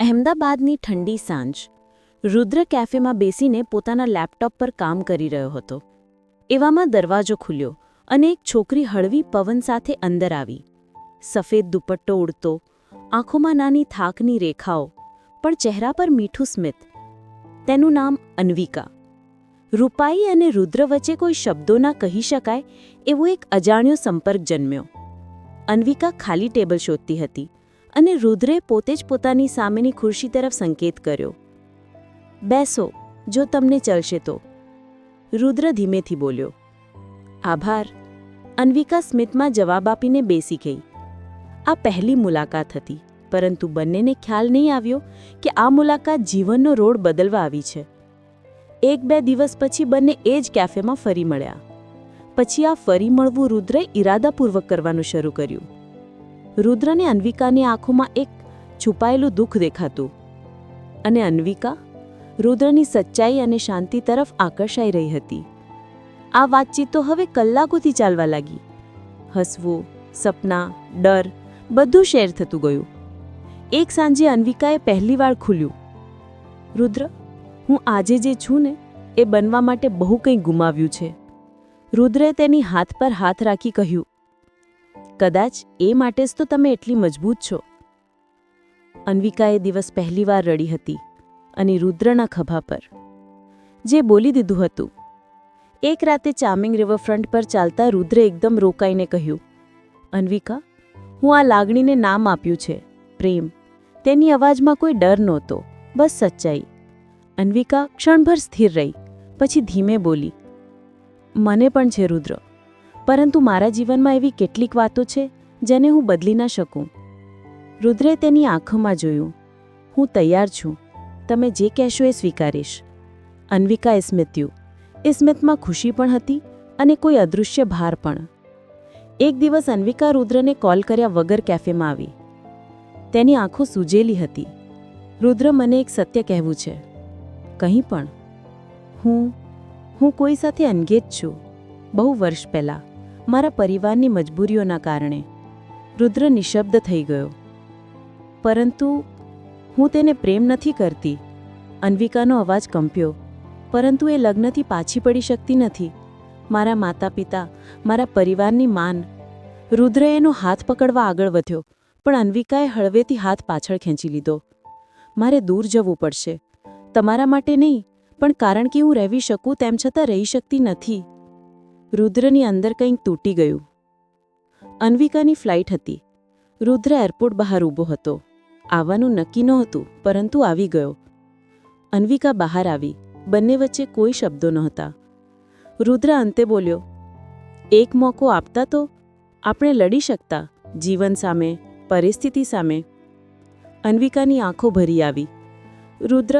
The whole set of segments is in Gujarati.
અહેમદાબાદની ઠંડી સાંજ. રુદ્ર કેફેમાં બેસીને પોતાના લેપટોપ પર કામ કરી રહ્યો હતો. એવામાં દરવાજો ખુલ્યો અને એક છોકરી હળવી પવન સાથે અંદર આવી. સફેદ દુપટ્ટો ઉડતો, આંખોમાં નાની થાકની રેખાઓ, પણ ચહેરા પર મીઠું સ્મિત. તેનું નામ અન્વિકા. રૂપાઈ અને રુદ્ર વચ્ચે કોઈ શબ્દો ના કહી શકાય એવો એક અજાણ્યો સંપર્ક જન્મ્યો. અન્વિકા ખાલી ટેબલ શોધતી હતી અને રુદ્રે પોતે જ પોતાની સામેની ખુરશી તરફ સંકેત કર્યો. બેસો, જો તમને ચલશે તો. રુદ્ર ધીમેથી બોલ્યો. આભાર. અન્વિકા સ્મિતમાં જવાબ આપીને બેસી ગઈ. આ પહેલી મુલાકાત હતી, પરંતુ બંનેને ખ્યાલ નહીં આવ્યો કે આ મુલાકાત જીવનનો રોડ બદલવા આવી છે. 1-2 દિવસ પછી બંને એ જ કેફેમાં ફરી મળ્યા. પછી આ ફરી મળવું રુદ્રે ઇરાદાપૂર્વક કરવાનું શરૂ કર્યું. રુદ્રને અન્વિકાની આંખોમાં એક છુપાયેલું દુઃખ દેખાતું, અને અન્વિકા રુદ્રની સચ્ચાઈ અને શાંતિ તરફ આકર્ષાઈ રહી હતી. આ વાતચીત તો હવે કલાકોથી ચાલવા લાગી. હસવું, સપના, ડર બધું શેર થતું ગયું. એક સાંજે અન્વિકાએ પહેલીવાર ખુલ્યું. રુદ્ર, હું આજે જે છું ને એ બનવા માટે બહુ કંઈ ગુમાવ્યું છે. રુદ્રે તેની હાથ પર હાથ રાખી કહ્યું. કદાચ એ માટે જ તો તમે એટલી મજબૂત છો. અન્વિકાએ દિવસ પહેલીવાર રડી હતી, અને રુદ્રના ખભા પર જે બોલી દીધું હતું. એક રાતે ચાર્મિંગ રિવરફ્રન્ટ પર ચાલતા રુદ્રે એકદમ રોકાઈને કહ્યું. અન્વિકા, હું આ લાગણીને નામ આપ્યું છે પ્રેમ. તેની અવાજમાં કોઈ ડર નહોતો, બસ સચ્ચાઈ. અન્વિકા ક્ષણભર સ્થિર રહી, પછી ધીમે બોલી. મને પણ છે રુદ્ર, પરંતુ મારા જીવનમાં એવી કેટલીક વાતો છે જેને હું બદલી ના શકું. રુદ્રે તેની આંખોમાં જોયું. હું તૈયાર છું, તમે જે કહેશો એ સ્વીકારીશ. અન્વિકાએ સ્મિત્યું. એ સ્મિતમાં ખુશી પણ હતી અને કોઈ અદૃશ્ય ભાર પણ. એક દિવસ અન્વિકા રુદ્રને કોલ કર્યા વગર કેફેમાં આવી. તેની આંખો સૂજેલી હતી. રુદ્ર, મને એક સત્ય કહેવું છે. કંઈ પણ. હું કોઈ સાથે અંગેજ છું, બહુ વર્ષ પહેલાં, મારા પરિવારની મજબૂરીઓના કારણે. રુદ્ર નિશબ્દ થઈ ગયો. પરંતુ હું તેને પ્રેમ નથી કરતી. અન્વિકાનો અવાજ કંપ્યો. પરંતુ એ લગ્નથી પાછી પડી શકતી નથી. મારા માતા પિતા, મારા પરિવારની માન. રુદ્રે એનો હાથ પકડવા આગળ વધ્યો, પણ અન્વિકાએ હળવેથી હાથ પાછળ ખેંચી લીધો. મારે દૂર જવું પડશે. તમારા માટે નહીં, પણ કારણ કે હું રહેવી શકું તેમ છતાં રહી શકતી નથી. રુદ્રની અંદર કંઈક તૂટી ગયું. અન્વિકાની ફ્લાઇટ હતી. રુદ્ર એરપોર્ટ બહાર ઊભો હતો. આવવાનું નક્કી નહોતું, પરંતુ આવી ગયો. અન્વિકા બહાર આવી. બંને વચ્ચે કોઈ શબ્દો નહોતા. રુદ્ર અંતે બોલ્યો. એક મોકો આપતા તો આપણે લડી શકતા, જીવન સામે, પરિસ્થિતિ સામે. અન્વિકાની આંખો ભરી આવી. રુદ્ર,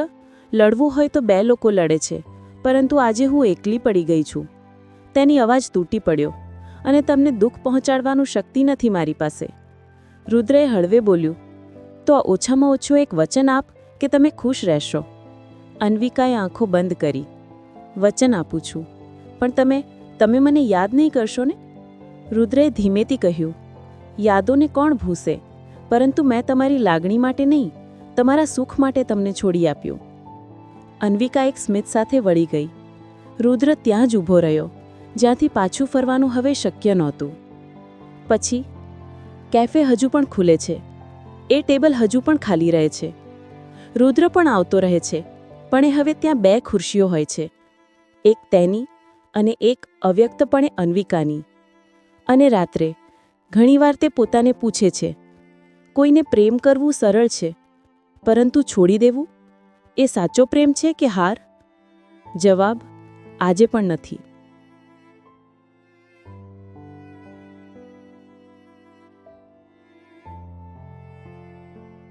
લડવું હોય તો 2 લોકો લડે છે, પરંતુ આજે હું એકલી પડી ગઈ છું. તેની અવાજ તૂટી પડ્યો. અને તમને દુઃખ પહોંચાડવાનું શક્તિ નથી મારી પાસે. રુદ્રએ હળવે બોલ્યું. તો ઓછામાં ઓછું એક વચન આપ કે તમે ખુશ રહેશો. અન્વિકાએ આંખો બંધ કરી. વચન આપું છું, પણ તમે મને યાદ નહીં કરશો ને? રુદ્રએ ધીમેથી કહ્યું. યાદોને કોણ ભૂસે, પરંતુ મેં તમારી લાગણી માટે નહીં, તમારા સુખ માટે તમને છોડી આપ્યું. અન્વિકા એક સ્મિત સાથે વળી ગઈ. રુદ્ર ત્યાં જ ઊભો રહ્યો, જ્યાંથી પાછું ફરવાનું હવે શક્ય નહોતું. પછી કેફે હજુ પણ ખુલે છે. એ ટેબલ હજુ પણ ખાલી રહે છે. રુદ્ર પણ આવતો રહે છે, પણ એ હવે ત્યાં 2 ખુરશીઓ હોય છે. એક તેની અને એક અવ્યક્તપણે અન્વિકાની. અને રાત્રે ઘણીવાર તે પોતાને પૂછે છે, કોઈને પ્રેમ કરવું સરળ છે, પરંતુ છોડી દેવું એ સાચો પ્રેમ છે કે હાર? જવાબ આજે પણ નથી.